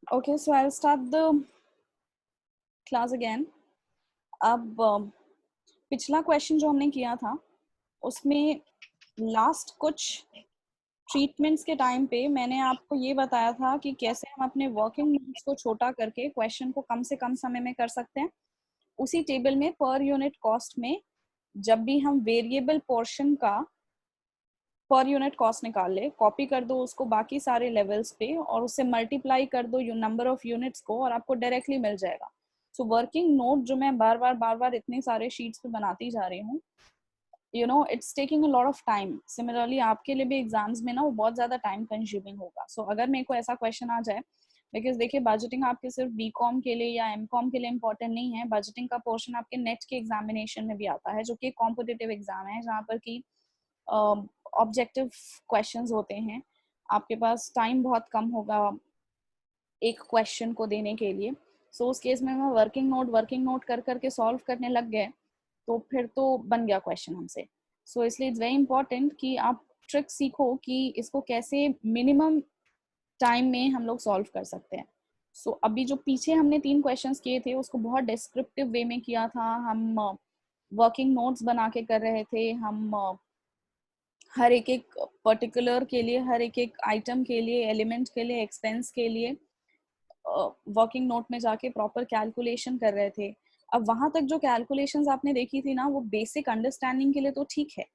Okay, so I'll start the class again. अब पिछला question जो हमने किया था उसमें लास्ट कुछ ट्रीटमेंट्स के टाइम पे मैंने आपको ये बताया था कि कैसे हम अपने वर्किंग नोट्स को छोटा करके क्वेश्चन को कम से कम समय में कर सकते हैं। उसी टेबल में पर यूनिट कॉस्ट में जब भी हम वेरिएबल पोर्शन का पर यूनिट कॉस्ट निकाल ले, कॉपी कर दो उसको बाकी सारे लेवल्स पे और उससे मल्टीप्लाई कर दो नंबर ऑफ यूनिट्स को और आपको डायरेक्टली मिल जाएगा। सो वर्किंग नोट जो मैं बार बार इतने सारे शीट्स पे बनाती जा रही हूँ, it's taking a lot of time. Similarly आपके लिए भी एग्जाम्स में ना वो बहुत ज्यादा टाइम कंज्यूमिंग होगा। सो अगर मेरे को ऐसा क्वेश्चन आ जाए, बिकॉज देखिए बजटिंग आपके सिर्फ बीकॉम के लिए या एमकॉम के लिए इंपॉर्टेंट नहीं है, बजटिंग का पोर्शन आपके नेट के एग्जामिनेशन में भी आता है जो कि कॉम्पिटिटिव एग्जाम है जहाँ पर की ऑब्जेक्टिव क्वेश्चंस होते हैं। आपके पास टाइम बहुत कम होगा एक क्वेश्चन को देने के लिए। सो उस केस में मैं वर्किंग नोट कर करके सॉल्व करने लग गए तो फिर तो बन गया क्वेश्चन हमसे। सो इसलिए इट्स वेरी इंपॉर्टेंट कि आप ट्रिक सीखो कि इसको कैसे मिनिमम टाइम में हम लोग सॉल्व कर सकते हैं। सो अभी जो पीछे हमने 3 क्वेश्चंस किए थे उसको बहुत डिस्क्रिप्टिव वे में किया था। हम वर्किंग नोट्स बना के कर रहे थे। हम हर एक पर्टिकुलर के लिए, हर एक आइटम के लिए, एलिमेंट के लिए, एक्सपेंस के लिए वर्किंग नोट में जाके प्रॉपर कैलकुलेशन कर रहे थे। अब वहां तक जो कैलकुलेशंस आपने देखी थी ना वो बेसिक अंडरस्टैंडिंग के लिए तो ठीक है,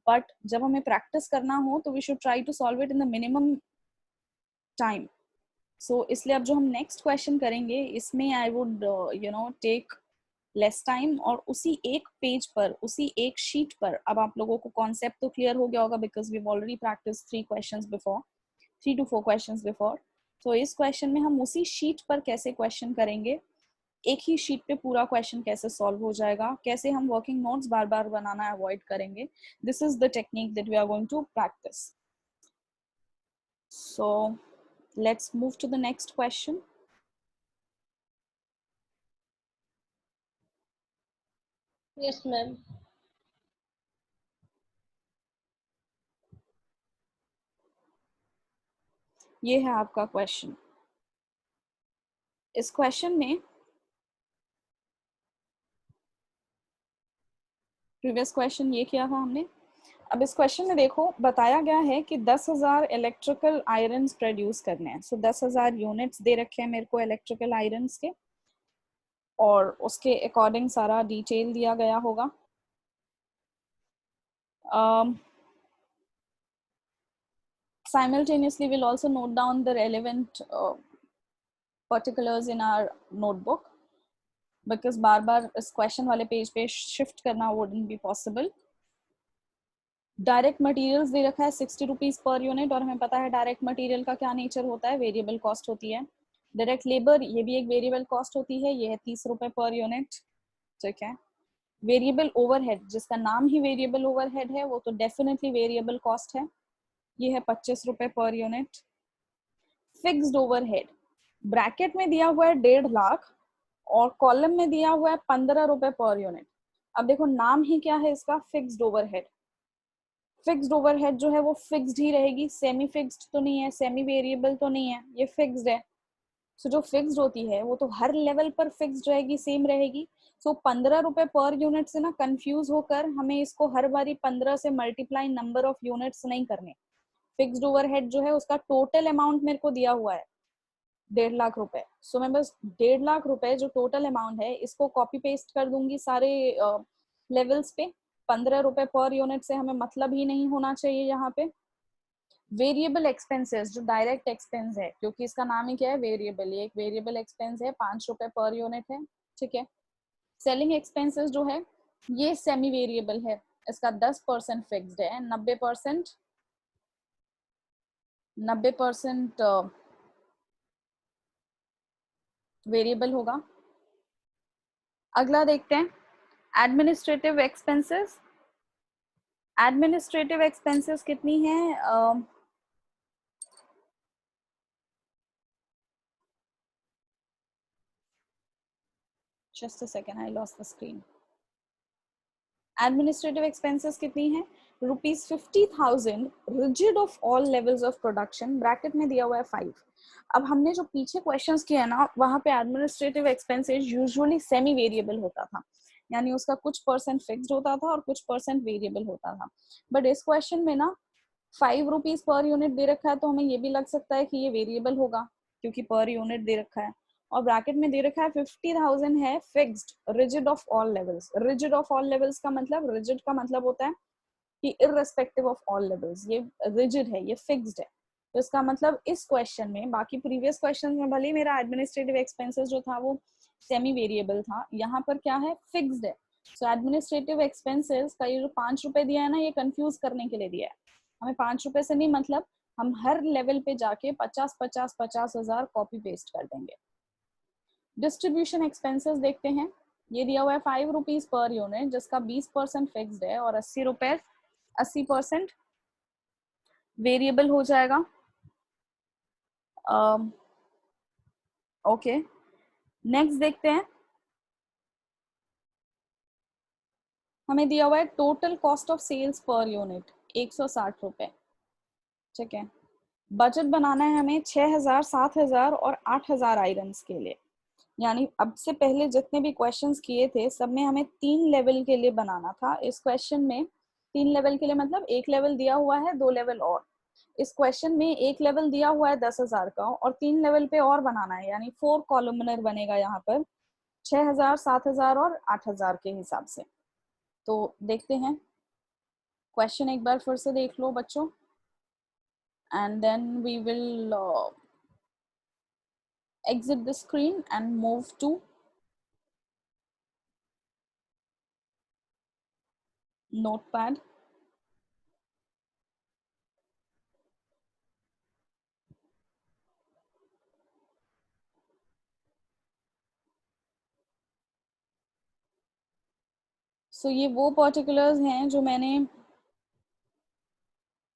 बट जब हमें प्रैक्टिस करना हो तो we should try to solve it in the minimum time. So इसलिए अब जो हम नेक्स्ट क्वेश्चन करेंगे इसमें I would take less time और उसी एक पेज पर, उसी एक शीट पर अब आप लोगों को कॉन्सेप्ट तो क्लियर हो गया होगा because we already practice 3 to 4 questions before. तो इस क्वेश्चन में हम उसी शीट पर कैसे क्वेश्चन करेंगे, एक ही शीट पे पूरा क्वेश्चन कैसे सॉल्व हो जाएगा, कैसे हम वर्किंग नोट्स बार बार बनाना अवॉइड करेंगे, this is the technique that we are going to practice. So let's move to the next question. Yes ma'am. ये है आपका क्वेश्चन। इस क्वेश्चन में प्रीवियस क्वेश्चन ये किया था हमने। अब इस क्वेश्चन में देखो बताया गया है कि 10,000 इलेक्ट्रिकल आयरन्स प्रोड्यूस करने हैं। सो 10,000 यूनिट्स दे रखे हैं मेरे को इलेक्ट्रिकल आयरन्स के और उसके अकॉर्डिंग सारा डिटेल दिया गया होगा। Simultaneously we'll also note down the relevant particulars in our notebook because बार बार इस क्वेश्चन वाले पेज पे शिफ्ट करना wouldn't be possible। Direct materials दे रखा है 60 रुपीज पर यूनिट और हमें पता है डायरेक्ट मटेरियल का क्या नेचर होता है, वेरिएबल कॉस्ट होती है। डायरेक्ट लेबर ये भी एक वेरिएबल कॉस्ट होती है, ये है 30 रुपए पर यूनिट। ठीक है। वेरिएबल ओवरहेड जिसका नाम ही वेरिएबल ओवरहेड है वो तो डेफिनेटली वेरिएबल कॉस्ट है, ये है 25 रुपए per unit. Fixed overhead bracket में दिया हुआ है 1.5 लाख और कॉलम में दिया हुआ है 15 रुपए पर यूनिट। अब देखो नाम ही क्या है इसका, फिक्स्ड ओवरहेड। फिक्स्ड ओवरहेड जो है वो फिक्स्ड ही रहेगी, सेमी फिक्स्ड तो नहीं है, सेमी वेरिएबल तो नहीं है, ये फिक्स्ड है। सो जो फिक्स्ड होती है वो तो हर लेवल पर फिक्स्ड रहेगी, सेम रहेगी। सो 15 रुपए पर यूनिट से ना कंफ्यूज होकर हमें इसको हर बारी 15 से मल्टीप्लाई नंबर ऑफ यूनिट्स नहीं करने। फिक्स्ड ओवरहेड जो है उसका टोटल अमाउंट मेरे को दिया हुआ है 1.5 लाख रुपए। सो मैं बस 1.5 लाख रुपए जो टोटल अमाउंट है इसको कॉपी पेस्ट कर दूंगी सारे लेवल्स पे। 15 रुपए पर यूनिट से हमें मतलब ही नहीं होना चाहिए यहाँ पे। वेरिएबल एक्सपेंसेस जो डायरेक्ट एक्सपेंस है, क्योंकि इसका नाम ही क्या है वेरिएबल, ये एक वेरिएबल एक्सपेंस है, 5 रुपए पर यूनिट है। ठीक है। सेलिंग एक्सपेंसेस जो है ये सेमी वेरिएबल है, इसका 10% फिक्स्ड है, 90% वेरिएबल होगा। अगला देखते हैं एडमिनिस्ट्रेटिव एक्सपेंसेस। एडमिनिस्ट्रेटिव एक्सपेंसेस कितनी है, just a second I lost the screen. Administrative expenses कितनी है, ₹50,000 rigid of all levels of production, bracket में दिया हुआ है 5। अब हमने जो पीछे क्वेश्चंस किए ना, वहां पे administrative expenses usually semi variable होता था, यानी उसका कुछ परसेंट फिक्स्ड होता था और कुछ परसेंट वेरिएबल होता था। बट इस क्वेश्चन में ना ₹5 पर यूनिट दे रखा है, तो हमें ये भी लग सकता है कि ये वेरिएबल होगा क्योंकि पर यूनिट दे रखा है। और ब्रैकेट में दे रखा है 50,000 है fixed rigid of all levels. Rigid of all levels का मतलब, रिजिड का मतलब होता है कि इररेस्पेक्टिव ऑफ ऑल लेवल्स, ये रिजिड है, ये फिक्स्ड है। तो इसका मतलब इस क्वेश्चन में, बाकी प्रीवियस क्वेश्चन में भले मेरा एडमिनिस्ट्रेटिव एक्सपेंसेस जो था वो सेमी वेरिएबल था, यहाँ पर क्या है, फिक्स्ड है। सो एडमिनिस्ट्रेटिव एक्सपेंसेस का ये जो ₹5 दिया है ना, ये कंफ्यूज करने के लिए दिया है। हमें ₹5 से नहीं मतलब, हम हर लेवल पे जाके 50,000 कॉपी पेस्ट कर देंगे। डिस्ट्रीब्यूशन एक्सपेंसेस देखते हैं। ये दिया हुआ है ₹5 पर यूनिट, जिसका 20% फिक्स्ड है और 80% वेरिएबल हो जाएगा। ओके, नेक्स्ट देखते हैं। हमें दिया हुआ है total cost of sales per unit ₹160। ठीक है, बजट बनाना है हमें 6,000, 7,000 और 8,000 आइटम्स के लिए। यानी अब से पहले जितने भी क्वेश्चंस किए थे, सब में हमें 3 लेवल के लिए बनाना था। इस क्वेश्चन में 3 लेवल के लिए मतलब एक लेवल दिया हुआ है, 2 लेवल और। इस क्वेश्चन में एक लेवल दिया हुआ है 10,000 का और 3 लेवल पे और बनाना है, यानी 4 कॉलमनर बनेगा यहाँ पर 6,000, 7,000 और 8,000 के हिसाब से। तो देखते हैं क्वेश्चन, एक बार फिर से देख लो बच्चों, and then we will exit the screen and move to notepad. So ये वो पर्टिकुलर्स हैं जो मैंने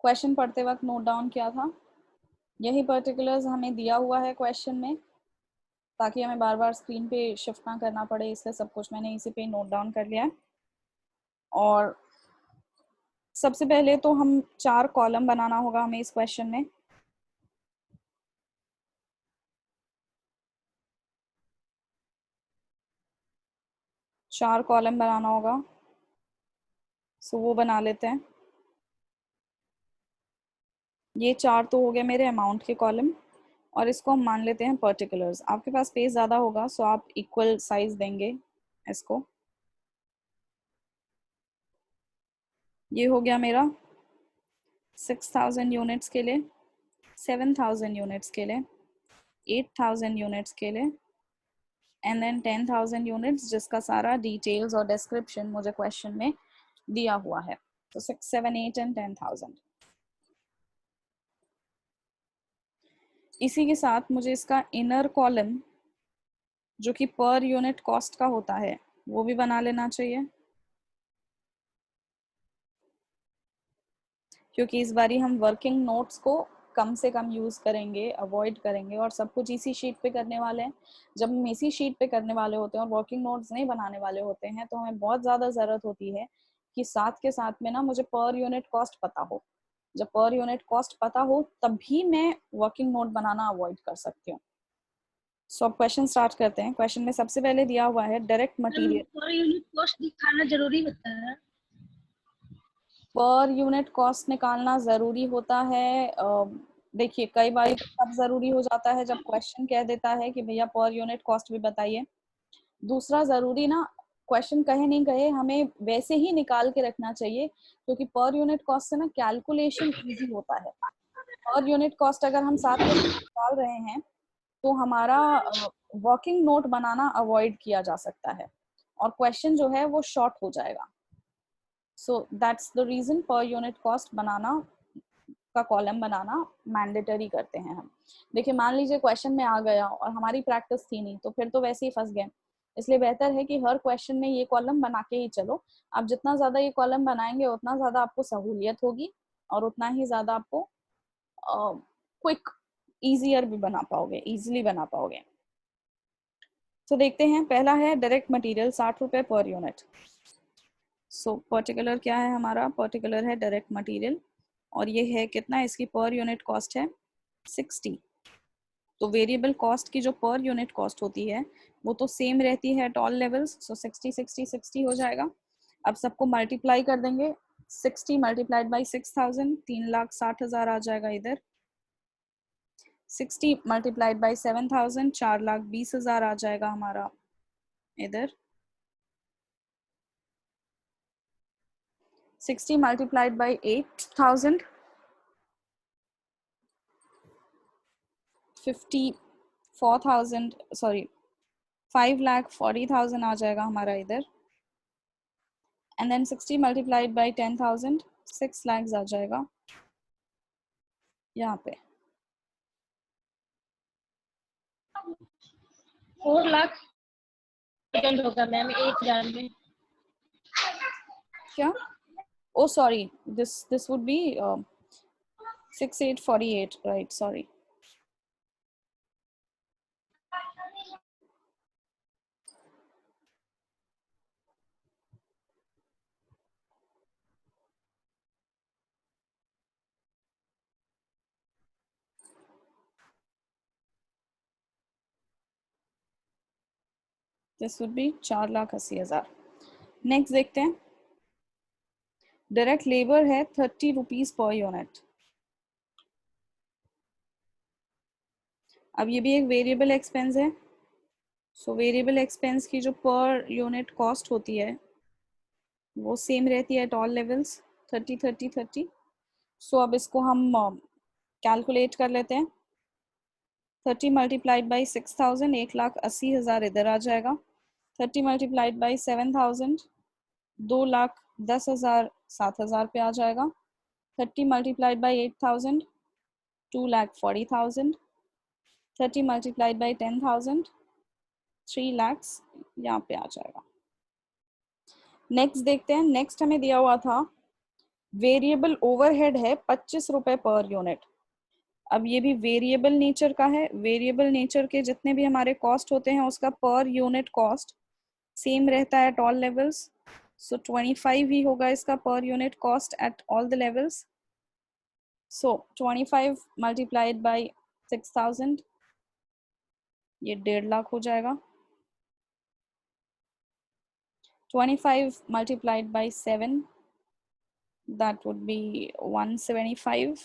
क्वेश्चन पढ़ते वक्त नोट डाउन किया था। यही पर्टिकुलर्स हमें दिया हुआ है क्वेश्चन में, ताकि हमें बार बार स्क्रीन पे शिफ्ट ना करना पड़े, इसलिए सब कुछ मैंने इसी पे नोट डाउन कर लिया है। और सबसे पहले तो हम 4 कॉलम बनाना होगा हमें इस क्वेश्चन में। चार कॉलम बनाना होगा, सो वो बना लेते हैं। ये 4 तो हो गए मेरे अमाउंट के कॉलम, और इसको हम मान लेते हैं पर्टिकुलर्स। आपके पास स्पेस ज़्यादा होगा, सो आप इक्वल साइज देंगे इसको। ये हो गया मेरा 6,000 यूनिट्स के लिए, 7,000 यूनिट्स के लिए, 8,000 यूनिट्स के लिए, एंड देन 10,000 यूनिट्स, जिसका सारा डिटेल्स और डिस्क्रिप्शन मुझे क्वेश्चन में दिया हुआ है। तो 6, 7, 8 एंड 10,000। इसी के साथ मुझे इसका इनर कॉलम जो कि पर यूनिट कॉस्ट का होता है वो भी बना लेना चाहिए, क्योंकि इस बारी हम वर्किंग नोट्स को कम से कम यूज़ करेंगे, अवॉइड करेंगे, और सब कुछ इसी शीट पे करने वाले हैं। जब हम इसी शीट पे करने वाले होते हैं और वर्किंग नोट्स नहीं बनाने वाले होते हैं, तो हमें बहुत ज़्यादा ज़रूरत होती है कि साथ के साथ में ना मुझे पर यूनिट कॉस्ट पता हो। जब पर यूनिट कॉस्ट पता हो तभी मैं वर्किंग नोट बनाना अवॉइड कर सकती हूँ। सो अब क्वेश्चन स्टार्ट करते हैं। क्वेश्चन में सबसे पहले दिया हुआ है डायरेक्ट मटेरियल। पर यूनिट कॉस्ट दिखाना जरूरी होता है? पर यूनिट कॉस्ट निकालना ज़रूरी होता है। देखिए, कई बार तब ज़रूरी हो जाता है जब क्वेश्चन कह देता है कि भैया पर यूनिट कॉस्ट भी बताइए। दूसरा ज़रूरी ना, क्वेश्चन कहे नहीं कहे, हमें वैसे ही निकाल के रखना चाहिए, क्योंकि पर यूनिट कॉस्ट से ना कैलकुलेशन ईजी होता है। पर यूनिट कॉस्ट अगर हम साथ में निकाल रहे हैं तो हमारा वर्किंग नोट बनाना अवॉइड किया जा सकता है और क्वेश्चन जो है वो शॉर्ट हो जाएगा। So that's the reason per unit cost बनाना का कॉलम बनाना मैंडेटरी करते हैं हम। देखिए, मान लीजिए क्वेश्चन में आ गया और हमारी प्रैक्टिस थी नहीं, तो फिर तो वैसे ही फंस गए। इसलिए बेहतर है कि हर क्वेश्चन में ये कॉलम बना के ही चलो। आप जितना ज़्यादा ये कॉलम बनाएंगे उतना ज़्यादा आपको सहूलियत होगी और उतना ही ज़्यादा आपको क्विक ईजियर भी बना पाओगे, इजीली बना पाओगे। तो देखते हैं, पहला है direct material ₹60 per unit. So particular क्या है हमारा, पर्टिकुलर है डायरेक्ट मटेरियल, और ये है कितना, इसकी पर यूनिट कॉस्ट है 60। तो वेरिएबल कॉस्ट की जो पर यूनिट कॉस्ट होती है वो तो सेम रहती है एट ऑल लेवल्स, सो 60 60 60 हो जाएगा। अब सबको मल्टीप्लाई कर देंगे, 60 मल्टीप्लाइड बाई 6000, 3,60,000 आ जाएगा इधर। 60 मल्टीप्लाइड बाई 7000, 4,20,000 आ जाएगा हमारा इधर। 60 multiplied by 8,000, 54,000, सॉरी 5,40,000 आ जाएगा हमारा इधर। And then 60 multiplied by 10,000, 6 lakhs आ जाएगा यहाँ पे। 4 लाख सेकंड होगा मैम 1,000 में। क्या, oh sorry, this would be 6,848, right, sorry. This would be 4,80,000। Next देखते हैं, डायरेक्ट लेबर है 30 रुपीज पर यूनिट। अब ये भी एक वेरिएबल एक्सपेंस है, सो वेरिएबल एक्सपेंस की जो पर यूनिट कॉस्ट होती है वो सेम रहती है एट ऑल लेवल्स, 30 30 30। सो अब इसको हम कैलकुलेट कर लेते हैं। 30 मल्टीप्लाइड बाई 6,000, 1,80,000 इधर आ जाएगा। 30 मल्टीप्लाइड बाई 7,000, 2,10,000 7,000 पे आ जाएगा। 30 multiplied by 8,000, 2,40,000। 30 multiplied by 10,000, 3 lakhs यहाँ पे आ जाएगा। नेक्स्ट देखते हैं, नेक्स्ट हमें दिया हुआ था वेरिएबल ओवरहेड है 25 रुपए पर यूनिट। अब ये भी वेरिएबल नेचर का है, वेरिएबल नेचर के जितने भी हमारे कॉस्ट होते हैं उसका पर यूनिट कॉस्ट सेम रहता है एट ऑल लेवल्स, सो 25 ही होगा इसका पर unit cost at all the levels. So 25 multiplied by 6,000, ये 1.5 लाख हो जाएगा। 25 multiplied by 7, that would be 175.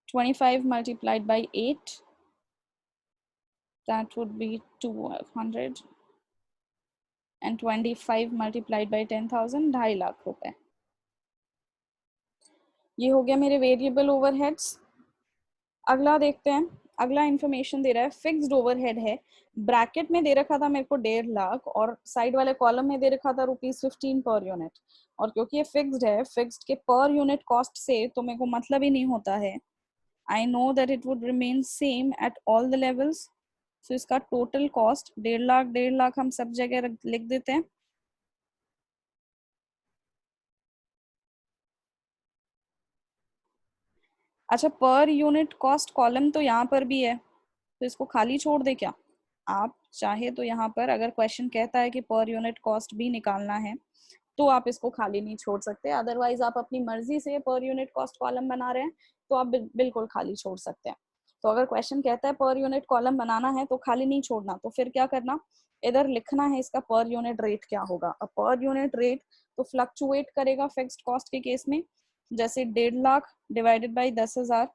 25 multiplied by 8, that would be 200. And 25 multiplied by 10,000, 2.5 lakh रुपए। ये हो गया मेरे वेरिएबल ओवरहेड्स। अगला देखते हैं, अगला इंफॉर्मेशन दे रहा है फिक्स्ड ओवरहेड है, ब्रैकेट में दे रखा था मेरे को 1.5 लाख और साइड वाले कॉलम में दे रखा था ₹15 पर यूनिट। और क्योंकि ये फिक्स्ड है, फिक्स्ड के पर यूनिट कॉस्ट से तो मेरे को मतलब ही नहीं होता है। I know that it would remain same at all the levels, so इसका टोटल कॉस्ट 1.5 लाख, 1.5 लाख हम सब जगह लिख देते हैं। अच्छा, पर यूनिट कॉस्ट कॉलम तो यहाँ पर भी है, तो इसको खाली छोड़ दे क्या? आप चाहे तो यहाँ पर अगर क्वेश्चन कहता है कि पर यूनिट कॉस्ट भी निकालना है तो आप इसको खाली नहीं छोड़ सकते, अदरवाइज आप अपनी मर्जी से पर यूनिट कॉस्ट कॉलम बना रहे हैं तो आप बिल्कुल खाली छोड़ सकते हैं। तो अगर क्वेश्चन कहता है पर यूनिट कॉलम बनाना है तो खाली नहीं छोड़ना, तो फिर क्या करना, इधर लिखना है इसका पर यूनिट रेट क्या होगा। अब पर यूनिट रेट तो फ्लक्चुएट करेगा फिक्स्ड कॉस्ट के केस में, जैसे 1.5 लाख डिवाइडेड बाई 10,000,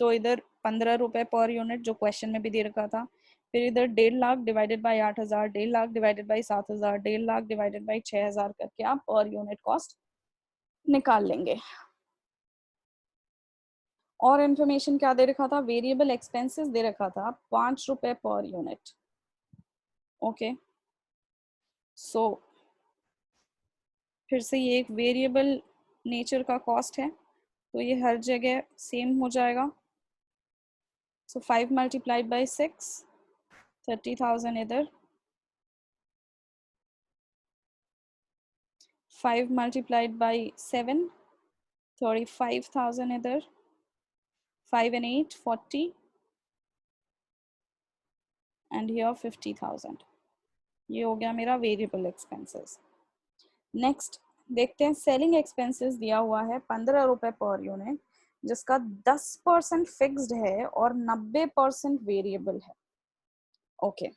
तो इधर 15 रुपए पर यूनिट जो क्वेश्चन में भी दे रखा था। फिर इधर 1.5 lakh divided by 8,000, 1.5 lakh divided by 7,000, 1.5 lakh divided by 6,000 करके आप पर यूनिट कॉस्ट निकाल लेंगे। और इन्फॉर्मेशन क्या दे रखा था, वेरिएबल एक्सपेंसेस दे रखा था 5 रुपए पर यूनिट। ओके, सो फिर से ये एक वेरिएबल नेचर का कॉस्ट है तो ये हर जगह सेम हो जाएगा। सो 5 मल्टीप्लाइड बाई 6, 30,000 इधर, 5 multiplied by 7, 35,000 इधर, 5 and 8, 40, and here 50,000। ये हो गया मेरा वेरिएबल एक्सपेंसेस। नेक्स्ट देखते हैं, सेलिंग एक्सपेंसेस दिया हुआ है 15 रुपए पर यूनिट, जिसका 10% फिक्स्ड है और 90% वेरिएबल है। ओके,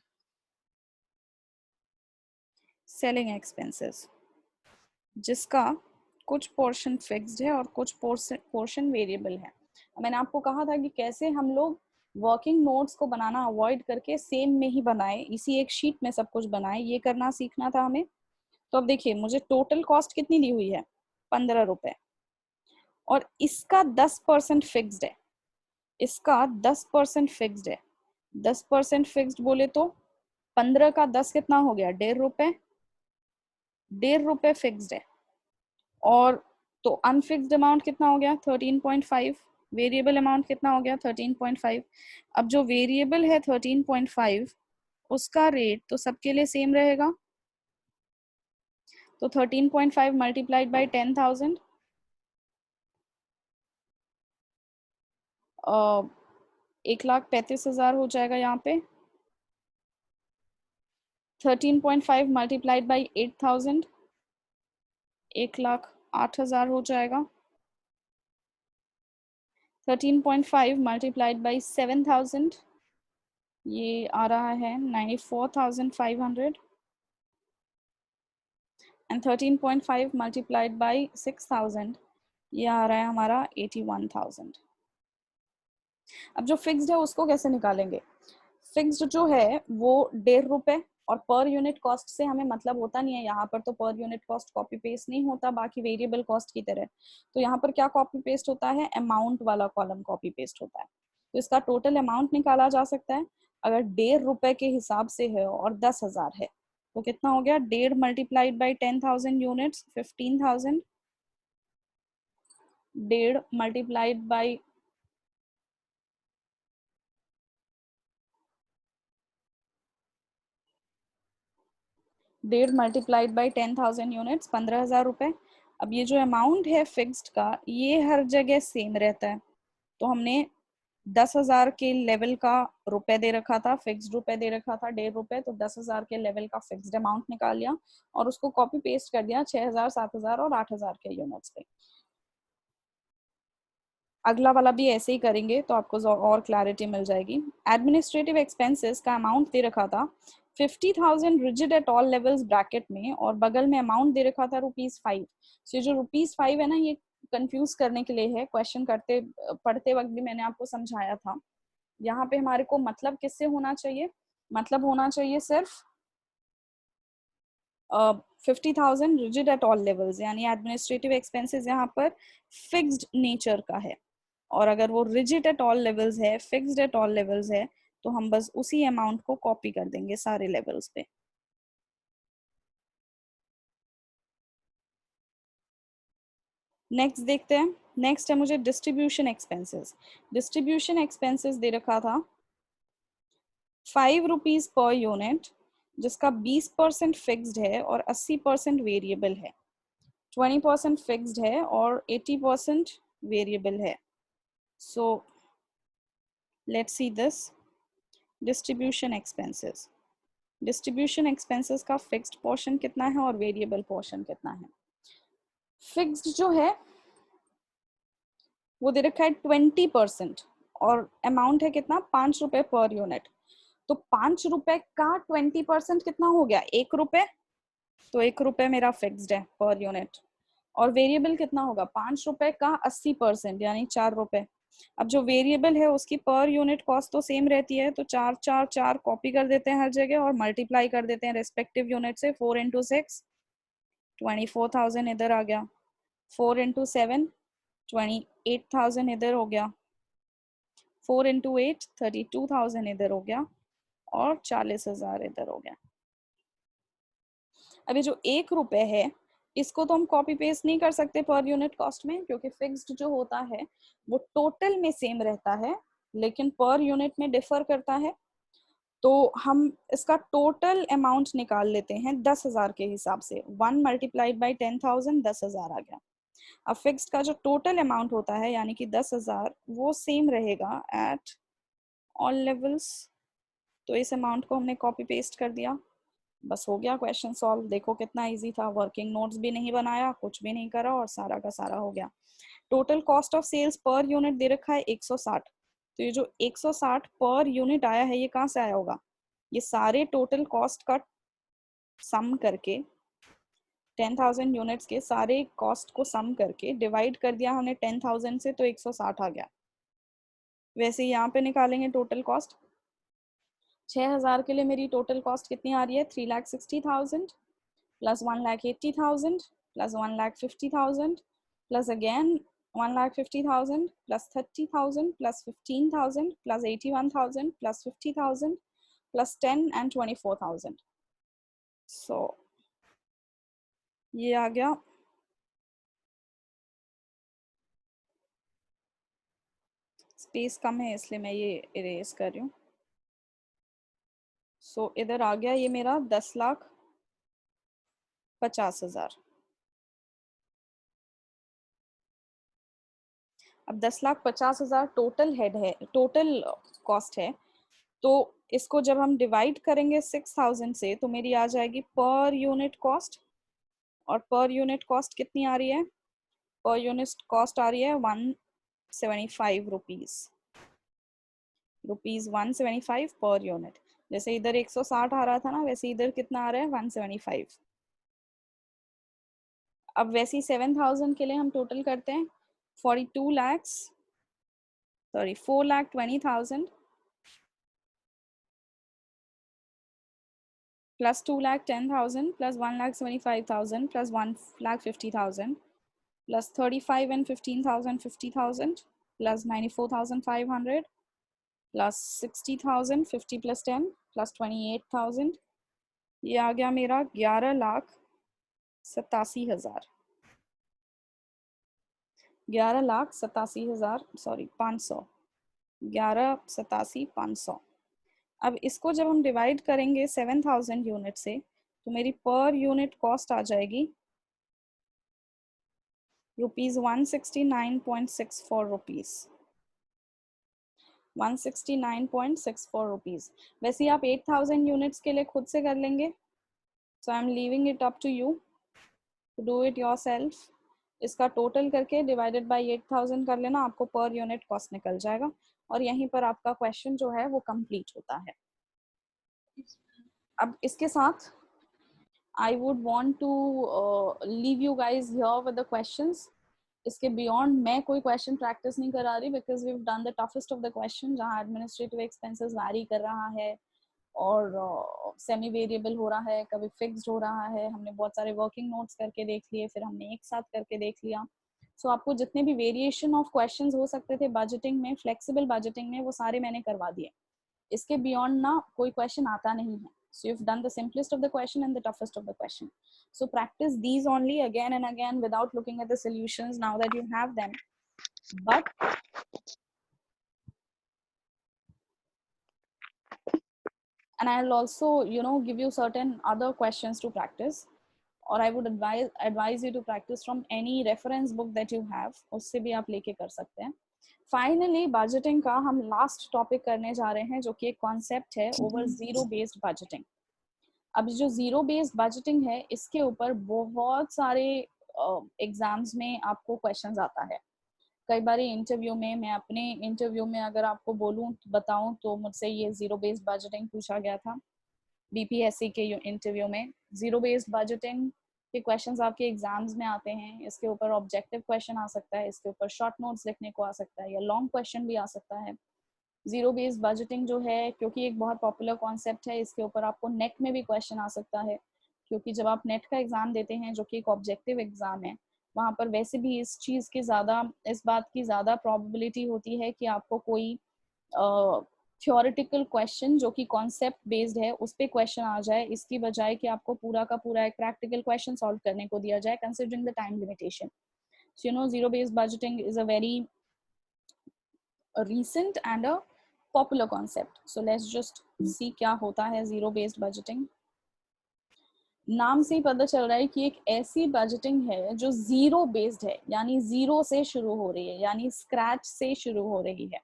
सेलिंग एक्सपेंसेस जिसका कुछ पोर्शन फिक्स्ड है और कुछ पोर्शन वेरिएबल है। मैंने आपको कहा था कि कैसे हम लोग वर्किंग नोट्स को बनाना अवॉइड करके सेम में ही बनाए, इसी एक शीट में सब कुछ बनाए, ये करना सीखना था हमें। तो अब देखिए, मुझे टोटल कॉस्ट कितनी दी हुई है, 15 रुपए, और इसका 10% फिक्स्ड है, इसका 10% फिक्स्ड है। 10% फिक्स्ड बोले तो 15 का 10 कितना हो गया, 1.5 रुपए, 1.5 रुपए फिक्स्ड है। और तो अनफिक्स्ड अमाउंट कितना हो गया, 13.5। वेरिएबल अमाउंट कितना हो गया, 13.5। अब जो वेरिएबल है 13.5, उसका रेट तो सबके लिए सेम रहेगा। तो 13.5 मल्टीप्लाइड बाई 10,000, 1,35,000 हो जाएगा यहाँ पे। 13.5 मल्टीप्लाइड बाई 8,000, 1,08,000 हो जाएगा। 13.5 मल्टीप्लाइड बाई 7,000, ये आ रहा है 94,500। एंड 13.5 मल्टीप्लाइड बाई 6,000, ये आ रहा है हमारा 81,000। अब जो फिक्स्ड है उसको कैसे निकालेंगे? फिक्स्ड जो है वो 1.5 रुपए, और पर यूनिट कॉस्ट से हमें मतलब होता नहीं है, यहाँ पर तो पर यूनिट कॉस्ट कॉपी पेस्ट नहीं होता बाकी वेरिएबल कॉस्ट की तरह। तो यहाँ पर क्या कॉपी पेस्ट होता है, अमाउंट वाला कॉलम कॉपी पेस्ट होता है। तो इसका टोटल अमाउंट निकाला जा सकता है। अगर 1.5 रुपए के हिसाब से है और 10,000 है, तो कितना हो गया, 1.5 multiplied by 10,000 units 15,000, 1.5 multiplied by 1.5 multiplied by 10,000 units 15,000 रुपए। अब ये जो अमाउंट है फिक्स्ड का, ये हर जगह सेम रहता है। तो हमने 10,000 के लेवल का रुपए दे रखा था, फिक्स्ड रुपए दे रखा था 1.5 रुपए, तो 10,000 के लेवल का फिक्स्ड अमाउंट निकाल लिया और उसको कॉपी पेस्ट कर दिया 6,000, 7,000 और 8,000 के यूनिट्स पे। अगला वाला भी ऐसे ही करेंगे तो आपको और क्लैरिटी मिल जाएगी। एडमिनिस्ट्रेटिव एक्सपेंसेस का अमाउंट दे रखा था 50,000 rigid at all levels bracket में, और बगल में अमाउंट दे रखा था ₹5। सो ये जो ₹5 है ना, ये कंफ्यूज करने के लिए है। क्वेश्चन करते पढ़ते वक्त भी मैंने आपको समझाया था। यहाँ पे हमारे को मतलब किससे होना चाहिए, मतलब होना चाहिए सिर्फ 50,000 रिजिड एट ऑल लेवल्स, यानी एडमिनिस्ट्रेटिव एक्सपेंसेस यहाँ पर फिक्स्ड नेचर का है। और अगर वो रिजिड एट ऑल लेवल्स है, फिक्स्ड एट ऑल लेवल्स है, तो हम बस उसी अमाउंट को कॉपी कर देंगे सारे लेवल्स पे। नेक्स्ट देखते हैं। नेक्स्ट है मुझे डिस्ट्रीब्यूशन एक्सपेंसेस। डिस्ट्रीब्यूशन एक्सपेंसेस दे रखा था 5 रुपीज पर यूनिट, जिसका 20% फिक्स्ड है और 80% वेरिएबल है। 20% फिक्स्ड है और 80% वेरिएबल है। So let's see this distribution expenses. Distribution expenses का फिक्स्ड पोर्शन कितना है और वेरिएबल पोर्शन कितना है? फिक्स्ड जो है वो दे रखा है 20%, और अमाउंट है कितना, 5 रुपए पर यूनिट। तो 5 रुपए का 20% कितना हो गया, 1 रुपए। तो 1 रुपए मेरा फिक्स्ड है पर यूनिट। और वेरिएबल कितना होगा, 5 रुपए का 80% यानी 4 रुपए। अब जो वेरिएबल है उसकी पर यूनिट कॉस्ट तो सेम रहती है, तो 4 4 4 कॉपी कर देते हैं हर जगह और मल्टीप्लाई कर देते हैं रेस्पेक्टिव यूनिट से। 4 इंटू 6 24,000 इधर आ गया, 4 इंटू 7 28,000 इधर हो गया, 4 इंटू 8 32,000 इधर हो गया, और 40,000 इधर हो गया। अभी जो 1 रुपए है, इसको तो हम कॉपी पेस्ट नहीं कर सकते पर यूनिट कॉस्ट में, क्योंकि फिक्स्ड जो होता है वो टोटल में सेम रहता है लेकिन पर यूनिट में डिफर करता है। तो हम इसका टोटल अमाउंट निकाल लेते हैं 10,000 के हिसाब से। 1 मल्टीप्लाइड बाई 10,000 10,000 आ गया। अब फिक्स्ड का जो टोटल अमाउंट होता है यानी कि 10,000, वो सेम रहेगा एट ऑल लेवल्स। तो इस अमाउंट को हमने कॉपी पेस्ट कर दिया। बस हो गया क्वेश्चन सॉल्व। देखो कितना इजी था, वर्किंग नोट्स भी नहीं बनाया, कुछ भी नहीं करा और सारा का सारा हो गया। Total cost of sales per unit दे रखा है 160। तो ये जो 160 पर यूनिट आया है ये कहाँ से आया होगा? ये सारे टोटल कॉस्ट का सम करके 10,000 यूनिट्स के सारे कॉस्ट को सम करके डिवाइड कर दिया हमने 10,000 से, तो 160 आ गया। वैसे यहाँ पे निकालेंगे टोटल कॉस्ट। 6,000 के लिए मेरी टोटल कॉस्ट कितनी आ रही है? 3,60,000 plus 1,80,000 plus 1,50,000 plus again 1,50,000 plus 30,000 plus 15,000 plus 81,000 plus 50,000 plus 10 and 24,000। सो ये आ गया। स्पेस कम है इसलिए मैं ये इरेज कर रही हूँ। सो इधर आ गया ये मेरा 10,50,000। अब 10,50,000 टोटल हेड है, टोटल कॉस्ट है। तो इसको जब हम डिवाइड करेंगे 6,000 से तो मेरी आ जाएगी पर यूनिट कॉस्ट। और पर यूनिट कॉस्ट कितनी आ रही है? पर यूनिट कॉस्ट आ रही है 175 रुपीज 175 पर यूनिट। जैसे इधर 160 आ रहा था ना, वैसे इधर कितना आ रहा है? 175। अब वैसे ही 7,000 के लिए हम टोटल करते हैं 4,20,000 plus 2,10,000 plus 1,75,000 plus 1,50,000 plus 35 and 15,000 50,000 plus 94,500 plus 60,000 50 plus 10 plus 28,000। ये आ गया मेरा 11,87,000। 11,87,000 सॉरी 500, 11,87,500। अब इसको जब हम डिवाइड करेंगे 7,000 यूनिट से तो मेरी पर यूनिट कॉस्ट आ जाएगी रुपीज 169.64 रुपीज 169.64 रुपीज। वैसे आप 8,000 यूनिट्स के लिए खुद से कर लेंगे, so I am leaving it up to you to do it yourself. इसका टोटल करके डिवाइडेड बाय 8,000 कर लेना, आपको पर यूनिट कॉस्ट निकल जाएगा और यहीं पर आपका क्वेश्चन जो है वो कंप्लीट होता है। अब इसके साथ I would want to leave you guys here with the questions. इसके बियॉन्ड मैं कोई क्वेश्चन प्रैक्टिस नहीं करा रही because we done the toughest of the question, जहाँ एडमिनिस्ट्रेटिव एक्सपेंसेस वैरी कर रहा है और सेमी वेरिएबल हो रहा है, कभी फिक्स्ड हो रहा है। हमने बहुत सारे वर्किंग नोट्स करके देख लिए, फिर हमने एक साथ करके देख लिया। सो आपको जितने भी वेरिएशन ऑफ क्वेश्चंस हो सकते थे बजटिंग में, फ्लेक्सिबल बजटिंग में, वो सारे मैंने करवा दिए। इसके बियॉन्ड ना कोई क्वेश्चन आता नहीं है। So you've done the simplest of the question and the toughest of the question. So practice these only again and again without looking at the solutions now that you have them. But and I'll also, you know, give you certain other questions to practice, or I would advise you to practice from any reference book that you have. उससे भी आप लेके कर सकते हैं। Finally, budgeting का हम last topic करने जा रहे हैं, जो कि एक concept है over zero based budgeting. अब जो जीरो बेस्ड बजटिंग है इसके ऊपर बहुत सारे एग्जाम्स में आपको क्वेश्चंस आता है। कई बार इंटरव्यू में, मैं अपने इंटरव्यू में अगर आपको बोलूं बताऊं तो मुझसे ये जीरो बेस्ड बजटिंग पूछा गया था बीपीएससी के इंटरव्यू में। जीरो बेस्ड बजटिंग के क्वेश्चंस आपके एग्जाम्स में आते हैं। इसके ऊपर ऑब्जेक्टिव क्वेश्चन आ सकता है, इसके ऊपर शॉर्ट नोट्स लिखने को आ सकता है, या लॉन्ग क्वेश्चन भी आ सकता है। जीरो बेस्ड बजटिंग जो है, क्योंकि एक बहुत पॉपुलर कॉन्सेप्ट है, इसके ऊपर आपको नेट में भी क्वेश्चन आ सकता है। क्योंकि जब आप नेट का एग्जाम देते हैं जो कि एक ऑब्जेक्टिव एग्जाम है, वहाँ पर वैसे भी इस चीज़ की ज़्यादा, इस बात की ज़्यादा प्रोबेबिलिटी होती है कि आपको कोई थ्योरेटिकल क्वेश्चन जो कि कॉन्सेप्ट बेस्ड है उस पर क्वेश्चन आ जाए, इसकी बजाय कि आपको पूरा का पूरा एक प्रैक्टिकल क्वेश्चन सॉल्व करने को दिया जाए considering the time limitation. So you know zero based budgeting is a very recent and a popular concept. So let's just see क्या होता है zero based budgeting। नाम से ही पता चल रहा है कि एक ऐसी बजटिंग है जो जीरो बेस्ड है, यानी जीरो से शुरू हो रही है, यानी स्क्रैच से शुरू हो रही है।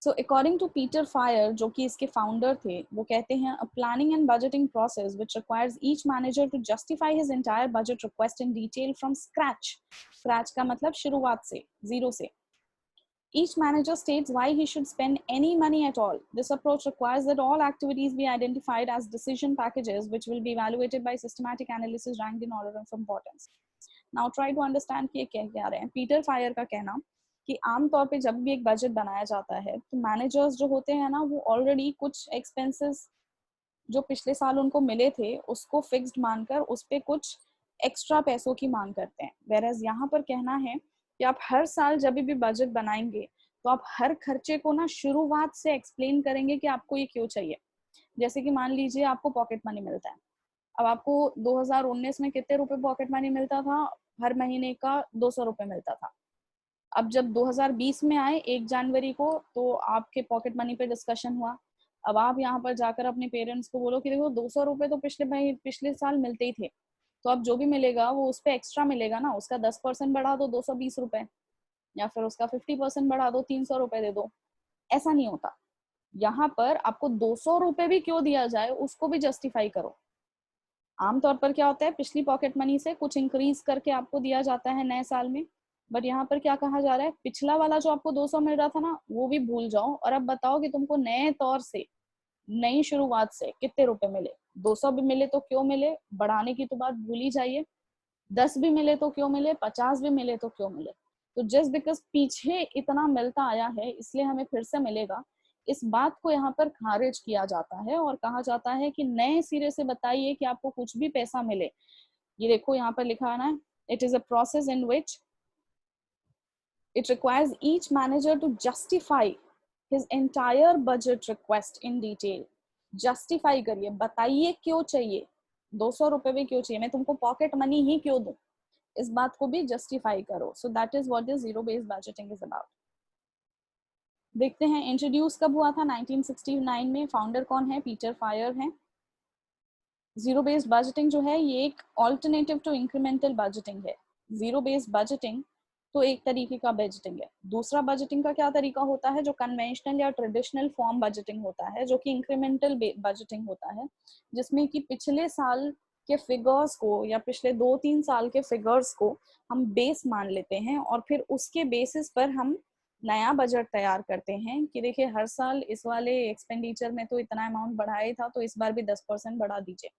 So according to Peter Fire, जो कि इसके फाउंडर थे, वो कहते हैं a planning and budgeting process which requires each manager to justify his entire budget request in detail from scratch. Scratch का मतलब शुरुआत से, zero से. Each manager states why he should spend any money at all. This approach requires that all activities be identified as decision packages which will be evaluated by systematic analysis ranked in order of importance. Now try to understand कि ये क्या रहे हैं. Peter fire का कहना कि आमतौर पे जब भी एक बजट बनाया जाता है तो मैनेजर्स जो होते हैं ना, वो ऑलरेडी कुछ एक्सपेंसेस जो पिछले साल उनको मिले थे उसको फिक्स्ड मानकर उस पे कुछ एक्स्ट्रा पैसों की मांग करते हैं. वेरएज यहाँ पर कहना है कि आप हर साल जब भी बजट बनाएंगे तो आप हर खर्चे को ना शुरुआत से एक्सप्लेन करेंगे कि आपको ये क्यों चाहिए. जैसे कि मान लीजिए आपको पॉकेट मनी मिलता है. अब आपको 2019 में कितने रुपए पॉकेट मनी मिलता था? हर महीने का 200 रुपए मिलता था. अब जब 2020 में आए 1 जनवरी को, तो आपके पॉकेट मनी पे डिस्कशन हुआ. अब आप यहाँ पर जाकर अपने पेरेंट्स को बोलो कि देखो 200 रुपए तो पिछले साल मिलते ही थे, तो अब जो भी मिलेगा वो उस पर एक्स्ट्रा मिलेगा ना, उसका 10% बढ़ा दो 220 रुपए, या फिर उसका 50% बढ़ा दो 300 रुपए दे दो. ऐसा नहीं होता. यहाँ पर आपको 200 रुपए भी क्यों दिया जाए उसको भी जस्टिफाई करो. आमतौर पर क्या होता है, पिछली पॉकेट मनी से कुछ इंक्रीज करके आपको दिया जाता है नए साल में. बट यहाँ पर क्या कहा जा रहा है, पिछला वाला जो आपको 200 मिल रहा था ना, वो भी भूल जाओ और अब बताओ कि तुमको नए तौर से, नई शुरुआत से कितने रुपए मिले. 200 भी मिले तो क्यों मिले, बढ़ाने की तो बात भूल ही जाइए. 10 भी मिले तो क्यों मिले, 50 भी मिले तो क्यों मिले. तो जस्ट बिकॉज पीछे इतना मिलता आया है इसलिए हमें फिर से मिलेगा, इस बात को यहाँ पर खारिज किया जाता है और कहा जाता है कि नए सिरे से बताइए कि आपको कुछ भी पैसा मिले. ये देखो यहाँ पर लिखा है ना, it is a process in which it requires each manager to justify his entire budget request in detail. justify करिए, बताइए क्यों चाहिए, 200 रुपए भी क्यों चाहिए, मैं तुमको पॉकेट मनी ही क्यों दूं, इस बात को भी जस्टिफाई करो. So that is what is zero based budgeting is about. देखते हैं इंट्रोड्यूस कब हुआ था. 1969 में. फाउंडर कौन है? पीटर फायर हैं. जीरो बेस्ड बजटिंग जो है ये एक ऑल्टरनेटिव टू इंक्रीमेंटल बजटिंग है. जीरो बेस्ड बजटिंग तो एक तरीके का बजटिंग है. दूसरा बजटिंग का क्या तरीका होता है, जो कन्वेंशनल या ट्रेडिशनल फॉर्म बजटिंग होता है, जो कि इंक्रीमेंटल बजटिंग होता है, जिसमें कि पिछले साल के फिगर्स को या पिछले 2-3 साल के फिगर्स को हम बेस मान लेते हैं और फिर उसके बेसिस पर हम नया बजट तैयार करते हैं कि देखिए हर साल इस वाले एक्सपेंडिचर में तो इतना अमाउंट बढ़ाया था, तो इस बार भी 10% बढ़ा दीजिए.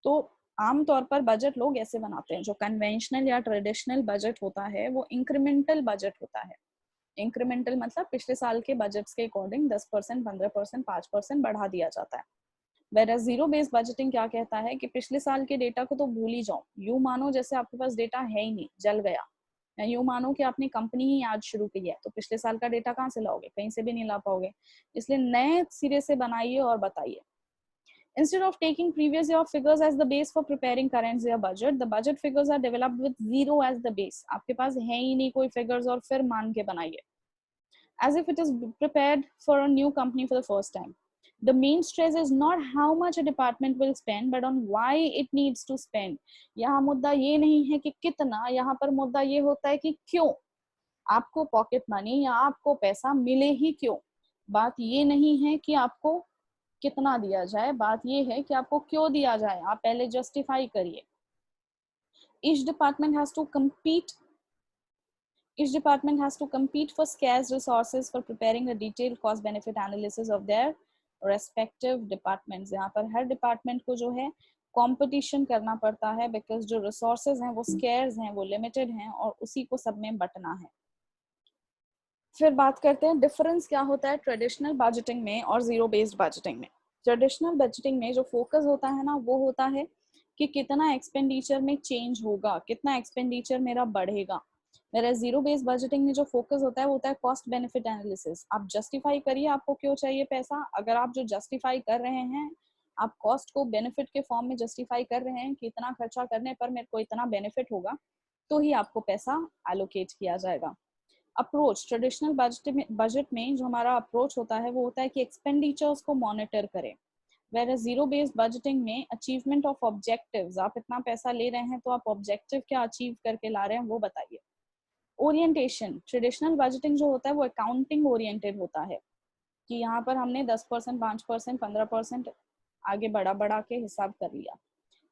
तो आमतौर पर बजट लोग ऐसे बनाते हैं. जो कन्वेंशनल या ट्रेडिशनल बजट होता है वो इंक्रीमेंटल बजट होता है. इंक्रीमेंटल मतलब पिछले साल के बजट्स के अकॉर्डिंग 10%, 15%, 5% बढ़ा दिया जाता है. वेयर जीरो बेस्ड बजटिंग क्या कहता है कि पिछले साल के डेटा को तो भूल ही जाओ. यूं मानो जैसे आपके पास डेटा है ही नहीं, जल गया. या यूं मानो कि आपने कंपनी ही आज शुरू की है, तो पिछले साल का डेटा कहाँ से लाओगे, कहीं से भी नहीं ला पाओगे. इसलिए नए सिरे से बनाइए और बताइए. Instead of taking previous year figures as the base for preparing current year budget, the budget figures are developed with zero as the base. आपके पास है ही नहीं कोई figures और फिर मान के बनाइए. As if it is prepared for a new company for the first time. The main stress is not how much a department will spend, but on why it needs to spend. यहाँ मुद्दा ये नहीं है कि कितना, यहाँ पर मुद्दा ये होता है कि क्यों आपको पॉकेट मनी या आपको पैसा मिले ही क्यों. बात ये नहीं है कि आपको कितना दिया जाए, बात ये है कि आपको क्यों दिया जाए. आप पहले जस्टिफाई करिए. Each department has to compete for scarce resources for preparing a detailed cost benefit analysis of their respective departments. यहाँ पर हर डिपार्टमेंट को जो है कंपटीशन करना पड़ता है, बिकॉज जो रिसोर्सेज हैं वो स्केर्स हैं, वो लिमिटेड हैं और उसी को सब में बंटना है. फिर बात करते हैं डिफरेंस क्या होता है ट्रेडिशनल बजटिंग में और जीरो बेस्ड बजटिंग में. ट्रेडिशनल बजटिंग में जो फोकस होता है ना, वो होता है कि कितना एक्सपेंडिचर में चेंज होगा, कितना एक्सपेंडिचर मेरा बढ़ेगा. मेरा जीरो बेस्ड बजटिंग में जो फोकस होता है वो होता है कॉस्ट बेनिफिट एनालिसिस. आप जस्टिफाई करिए आपको क्यों चाहिए पैसा. अगर आप जो जस्टिफाई कर रहे हैं, आप कॉस्ट को बेनिफिट के फॉर्म में जस्टिफाई कर रहे हैं कि इतना खर्चा करने पर मेरे को इतना बेनिफिट होगा, तो ही आपको पैसा एलोकेट किया जाएगा. अप्रोच ट्रेडिशनल बजट में जो हमारा अप्रोच होता है वो होता है कि एक्सपेंडिचर्स को मॉनिटर करें. वेयर जीरो बेस्ड बजटिंग में अचीवमेंट ऑफ ऑब्जेक्टिव्स, आप इतना पैसा ले रहे हैं तो आप ऑब्जेक्टिव क्या अचीव करके ला रहे हैं वो बताइए. ओरिएंटेशन ट्रेडिशनल बजटिंग जो होता है वो अकाउंटिंग ओरिएंटेड होता है. कि यहाँ पर हमने 10%, 5%, 15% आगे बढ़ा के हिसाब कर लिया।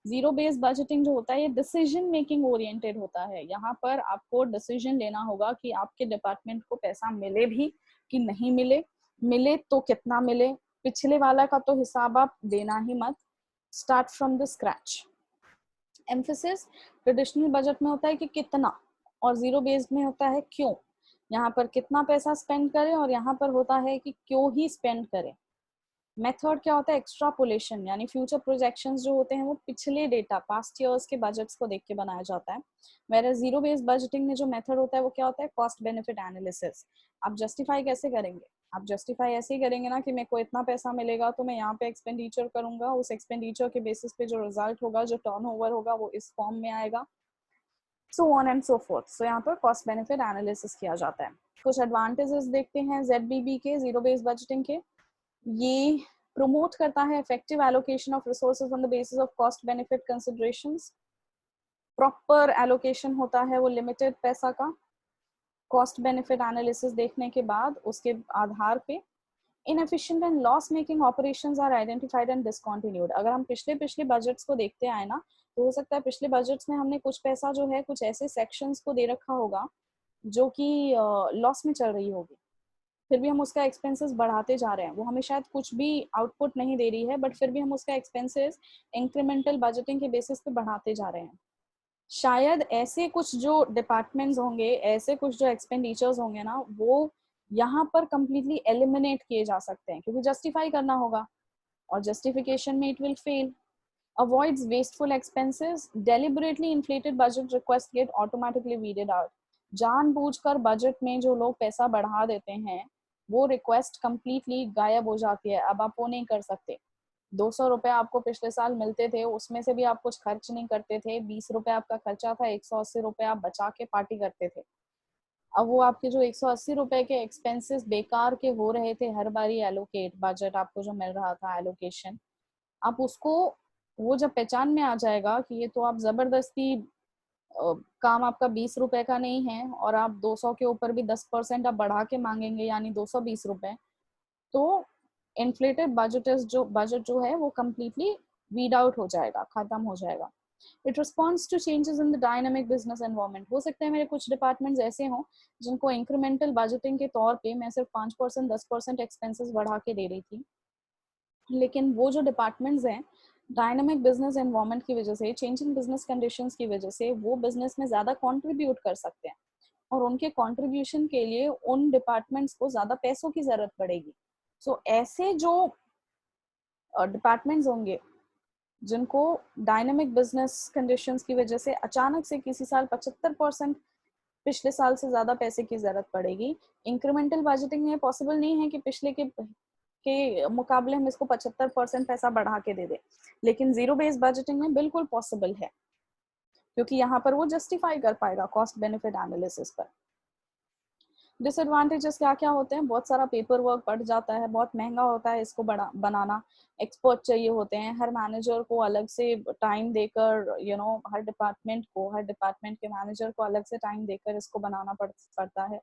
जीरो बेस्ड बजटिंग जो होता है ये डिसीजन मेकिंग ओरिएंटेड होता है। यहाँ पर आपको डिसीजन लेना होगा कि आपके डिपार्टमेंट को पैसा मिले भी कि नहीं मिले, मिले तो कितना मिले। पिछले वाला का तो हिसाब आप देना ही मत, start from the scratch. Emphasis traditional budget में होता है कि कितना, और जीरो बेस्ड में होता है क्यों। यहाँ पर कितना पैसा स्पेंड करें और यहाँ पर होता है कि क्यों ही स्पेंड करें। मेथड क्या होता है, एक्स्ट्रापोलेशन, यानी फ्यूचर प्रोजेक्शंस जो होते हैं वो पिछले डेटा, पास्ट ईयर्स के बजट्स को देख के बनाया जाता है। वेयर जीरो बेस्ड बजटिंग में जो मेथड होता है वो क्या होता है, कॉस्ट बेनिफिट एनालिसिस। आप जस्टिफाई कैसे करेंगे, आप जस्टिफाई ऐसे ही करेंगे ना कि मेरे को इतना पैसा मिलेगा तो मैं यहाँ पे एक्सपेंडिचर करूंगा, उस एक्सपेंडिचर के बेसिस पे जो रिजल्ट होगा, जो टर्नओवर होगा वो इस फॉर्म में आएगा, so on and so forth. So यहाँ पर कॉस्ट बेनिफिट एनालिसिस किया जाता है। कुछ एडवांटेजेस देखते हैं ZBB के, जीरो बेस्ड बजटिंग के। ये प्रमोट करता है effective allocation of resources on the basis of cost benefit considerations. Proper allocation होता है वो लिमिटेड पैसा का, कॉस्ट बेनिफिट एनालिसिस देखने के बाद उसके आधार पे inefficient and loss making operations are identified and discontinued. अगर हम पिछले बजट्स को देखते आए ना, तो हो सकता है पिछले बजट्स में हमने कुछ पैसा जो है कुछ ऐसे सेक्शंस को दे रखा होगा जो कि लॉस में चल रही होगी, फिर भी हम उसका एक्सपेंसेस बढ़ाते जा रहे हैं। वो हमें शायद कुछ भी आउटपुट नहीं दे रही है, बट फिर भी हम उसका एक्सपेंसेस इंक्रीमेंटल बजटिंग के बेसिस पे बढ़ाते जा रहे हैं। शायद ऐसे कुछ जो डिपार्टमेंट्स होंगे, ऐसे कुछ जो एक्सपेंडिचर्स होंगे ना, वो यहाँ पर कंप्लीटली एलिमिनेट किए जा सकते हैं, क्योंकि जस्टिफाई करना होगा और जस्टिफिकेशन में it will fail. Avoids wasteful expenses. Deliberately inflated budget requests get automatically weeded out. जानबूझकर बजट में जो लोग पैसा बढ़ा देते हैं वो रिक्वेस्ट कंप्लीटली गायब हो जाती है। अब आप वो नहीं कर सकते। 200 रुपए आपको पिछले साल मिलते थे, उसमें से भी आप कुछ खर्च नहीं करते थे। 20 रुपए आपका खर्चा था, 180 रुपए आप बचा के पार्टी करते थे। अब वो आपके जो 180 रुपए के एक्सपेंसेस बेकार के हो रहे थे हर बारी एलोकेट, बजट आपको जो मिल रहा था एलोकेशन, आप उसको, वो जब पहचान में आ जाएगा कि ये तो आप जबरदस्ती काम आपका 20 रुपए का नहीं है और आप 200 के ऊपर भी 10% आप बढ़ा के मांगेंगे, यानी 220 रुपए, तो इन्फ्लेटेड बजट जो है वो कंप्लीटली वीड आउट हो जाएगा, खत्म हो जाएगा। It responds to changes in the dynamic business environment. हो सकता है मेरे कुछ डिपार्टमेंट्स ऐसे हों जिनको इंक्रीमेंटल बजटिंग के तौर पे मैं सिर्फ 5% 10% एक्सपेंसेस बढ़ा के दे रही थी, लेकिन वो जो डिपार्टमेंट्स हैं डायनामिक बिजनेस एनवायरनमेंट की वजह से, चेंजिंग बिजनेस कंडीशंस की वजह से, वो बिजनेस में ज्यादा कंट्रीब्यूट कर सकते हैं और उनके कंट्रीब्यूशन के लिए उन डिपार्टमेंट्स को ज्यादा पैसों की जरूरत पड़ेगी। सो ऐसे जो डिपार्टमेंट्स होंगे जिनको डायनामिक बिजनेस कंडीशंस की वजह से अचानक से किसी साल 75% पिछले साल से ज्यादा पैसे की जरूरत पड़ेगी, इंक्रीमेंटल बजटिंग में पॉसिबल नहीं है कि पिछले के मुकाबले हम इसको 75% पैसा बढ़ा के दे दे, लेकिन जीरो बेस्ड बजटिंग में बिल्कुल पॉसिबल है, क्योंकि यहाँ पर वो जस्टिफाई कर पाएगा कॉस्ट बेनिफिट एनालिसिस पर। डिसएडवांटेजेस क्या क्या होते हैं, बहुत सारा पेपर वर्क बढ़ जाता है, बहुत महंगा होता है इसको बनाना, एक्सपर्ट चाहिए होते हैं, हर मैनेजर को अलग से टाइम देकर, हर डिपार्टमेंट के मैनेजर को अलग से टाइम देकर इसको बनाना पड़ता है।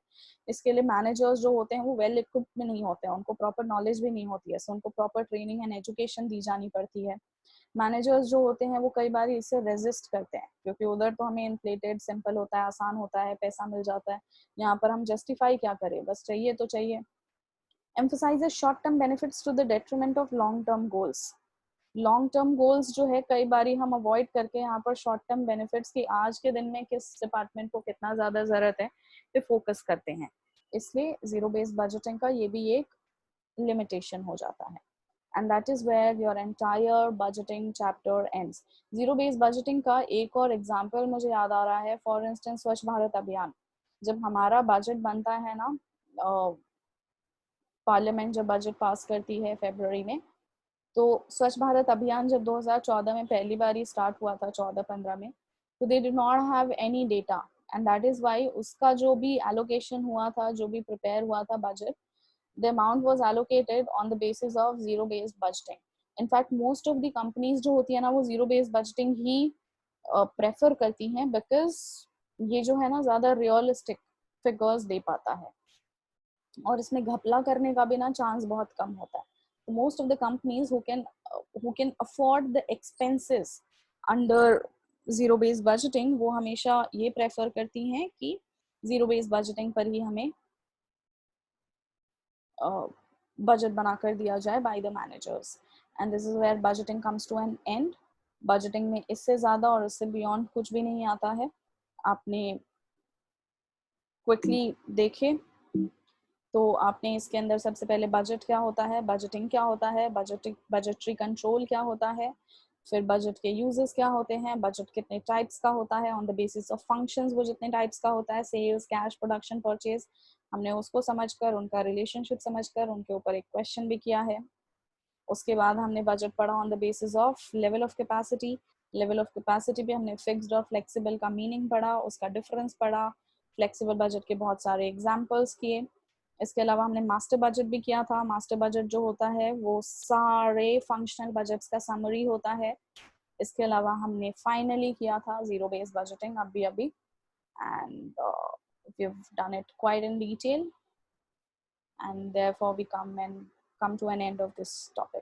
इसके लिए मैनेजर्स जो होते हैं वो वेल इक्विप्ड में नहीं होते हैं, उनको प्रॉपर नॉलेज भी नहीं होती है, सो उनको प्रॉपर ट्रेनिंग एंड एजुकेशन दी जानी पड़ती है। मैनेजर्स जो होते हैं वो कई बार इससे रेजिस्ट करते हैं, क्योंकि उधर तो हमें इन्फ्लेटेड सिंपल होता है, आसान होता है, पैसा मिल जाता है, यहाँ पर हम जस्टिफाई क्या करें, बस चाहिए तो चाहिए। emphasizes short term benefits to the detriment of long term goals. Long term goals जो है कई बारी हम अवॉइड करके यहाँ पर शॉर्ट टर्म बेनिफिट्स की आज के दिन में किस डिपार्टमेंट को कितना ज्यादा जरूरत है पे फोकस करते हैं, इसलिए जीरो बेस्ड बजटिंग का ये भी एक लिमिटेशन हो जाता है। And that is where your entire budgeting chapter ends. Zero based budgeting का एक और एग्जाम्पल मुझे याद आ रहा है, फॉर इंस्टेंस स्वच्छ भारत अभियान। जब हमारा बजट बनता है ना, पार्लियामेंट जब बजट पास करती है फरवरी में, तो स्वच्छ भारत अभियान जब 2014 में पहली बार स्टार्ट हुआ था, 14-15 में, तो they did not have any data, and that is why उसका जो भी एलोकेशन हुआ था, जो भी प्रिपेयर हुआ था budget, the amount was allocated on the basis of zero based budgeting. In fact most of the companies जो होती है ना वो zero based budgeting ही prefer करती हैं, because ये जो है ना ज्यादा realistic figures दे पाता है। और इसमें घपला करने का भी ना चांस बहुत कम होता है. Most of the companies who can afford the expenses under zero based budgeting, वो हमेशा ये प्रेफर करती हैं कि जीरो बेस्ड बजटिंग पर ही हमें बजट बनाकर दिया जाए by the managers. And this is where budgeting comes to an end. Budgeting में इससे ज़्यादा और इससे बियॉन्ड कुछ भी नहीं आता है. आपने क्विकली देखे तो आपने इसके अंदर सबसे पहले बजट क्या होता है, बजटिंग क्या होता है, बजटरी कंट्रोल क्या होता है, फिर बजट के यूजेस क्या होते हैं, बजट कितने टाइप्स का होता है on the basis of functions, वो जितने टाइप्स का होता है, सेल्स, कैश, प्रोडक्शन, परचेज, हमने उसको समझकर, उनका रिलेशनशिप समझकर उनके ऊपर एक क्वेश्चन भी किया है. उसके बाद हमने बजट पढ़ा on the basis of level of capacity. Level of capacity पे हमने फिक्स्ड और फ्लेक्सिबल का मीनिंग पढ़ा, उसका डिफरेंस पढ़ा, फ्लेक्सिबल बजट के बहुत सारे एग्जाम्पल्स किए. इसके अलावा हमने मास्टर बजट भी किया था. मास्टर बजट जो होता है वो सारे फंक्शनल बजट्स का समरी होता है. इसके अलावा हमने फाइनली किया था जीरो बेस्ड बजटिंग अभी and we've done it quite in detail, and therefore we come to an end of this topic.